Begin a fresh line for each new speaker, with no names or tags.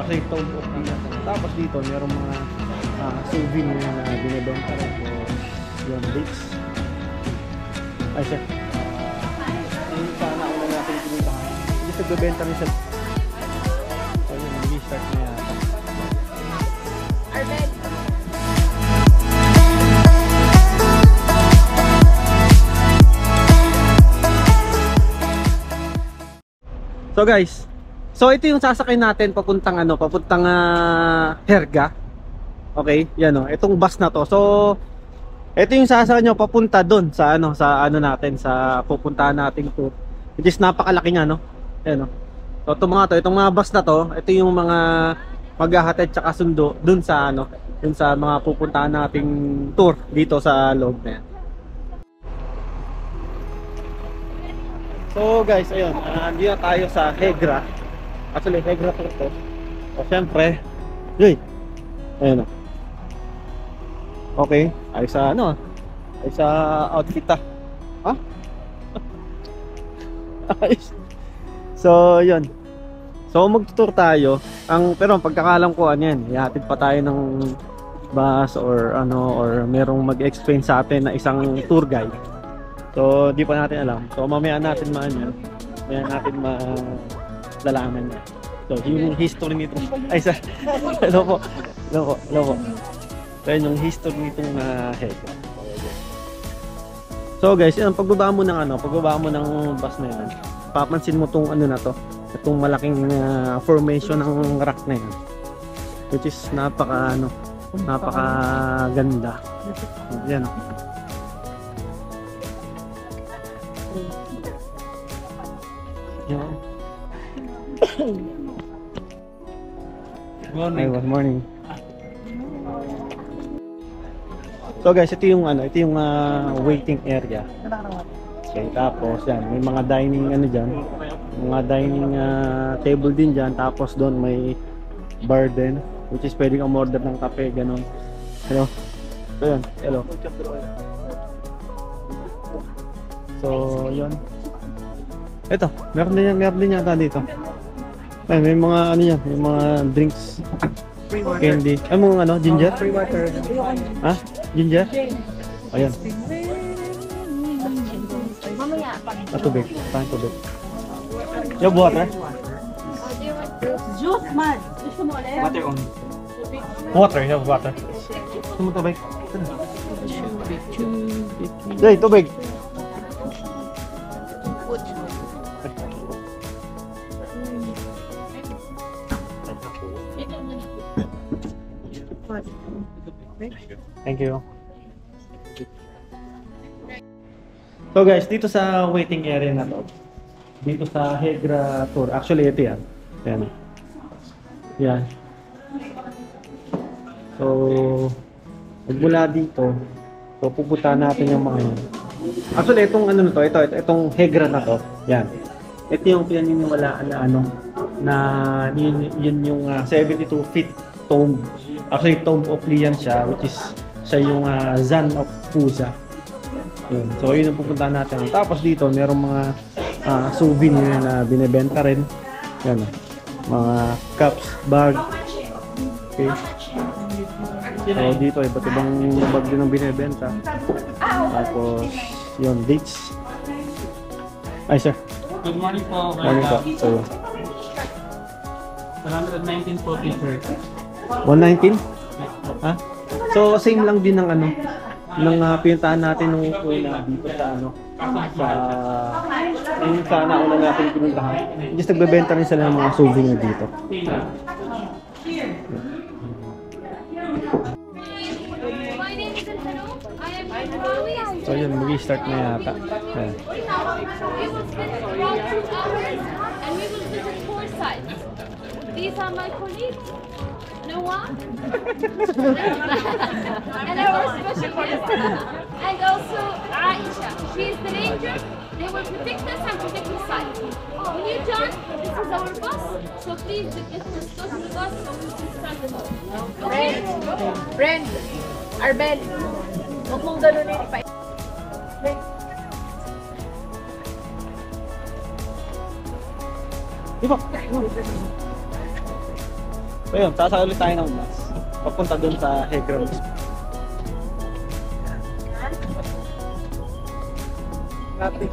Actually, Tomb of Leon. Tapos dito, meron mga souvenir na binibenta rin po yung dates. Ay, sir. Yung sana ako lang natin pinuntahan. Hindi sa bebenta rin siya. So, yun, mag-start na yata.
Arbel.
So guys, so ito yung sasakay natin papuntang Herga. Okay, yan o, itong bus na to. So ito yung sasakay nyo papunta doon sa natin, sa pupuntahan nating tour. Which is napakalaki nga, no? Ayan o. So itong mga bus na to, ito yung mga maghahatid tsaka sundo doon sa dun sa mga pupuntahan nating tour dito sa loob na yan. So guys, ayun, andito tayo sa Hegra. Actually, Hegra to. So syempre, ayun o. Okay, ay sa ay sa outfit ha? So yun. So mag-tour tayo. Pero ang pagkakalam ko yan, ihatid pa tayo ng bus or merong mag-explain sa atin na isang tour guide. So di pa natin alam. So mamaya natin malalaman niya. So yung history nito. Ay sa hello po. So yung history nitong Hegra. So guys, pagbaba mo ng bus na yan, papansin mo tong itong malaking formation ng rock na yan, which is napaka ganda. Yan. Good morning. So guys, ito yung waiting area. Okay, tapos yan, may mga dining table din diyan, tapos doon may bar din, which is pwedeng umorder ng kape, ganun. Hello. Ayun, hello. So, yun. Ito, meron din yata dito. Ay, may mga may mga drinks. Candy. Ay, mga ginger?
Free water.
Ha? Ginger? Ayan.
Mamaya.
Tubig. Tayong tubig. Yung water?
Juice man. Gusto mo ulit?
Water on. Water, you have water. Gusto mo tubig? Jay, tubig. Thank you. So guys, dito sa waiting area na to, dito sa Hegra Tour, actually ito yan. Yan. So, magmula dito, so pupuntahan natin yung mga yan. Actually, itong itong Hegra na to, yan. Ito yung pinaniniwalaan na yun yung 72 feet tomb. Actually, Tomb of Leon siya, which is siya yung Zan of Pusa. Yun. So yun ang pupuntahan natin. Tapos dito merong mga souvenir na binebenta rin. Yan, mga cups, bag. Okay. So dito iba't ibang bag din ang binebenta. Tapos yun, dates. Ay sir.
Good morning po.
Morning po. So
119 po t-shirt.
119? Ha? So same lang din ng pinuntahan natin nung una dito sa yung sana una natin pinuntahan. Just nagbebenta rin sila ng mga souvenir dito. So yun, mag-start na yata. Ayan.
These are my colleagues. Noah and our specialist, and also Aisha. She is the ranger. They will protect us and protect the site. When you're done, this is our bus. So please get us go to the bus so we can start the bus. Okay?
Friend. Arbel. Huwag mong ganunin pa.
Di ba? So yun, sasakay ulit tayo ng bus. Papunta dun sa Hegra. Traffic.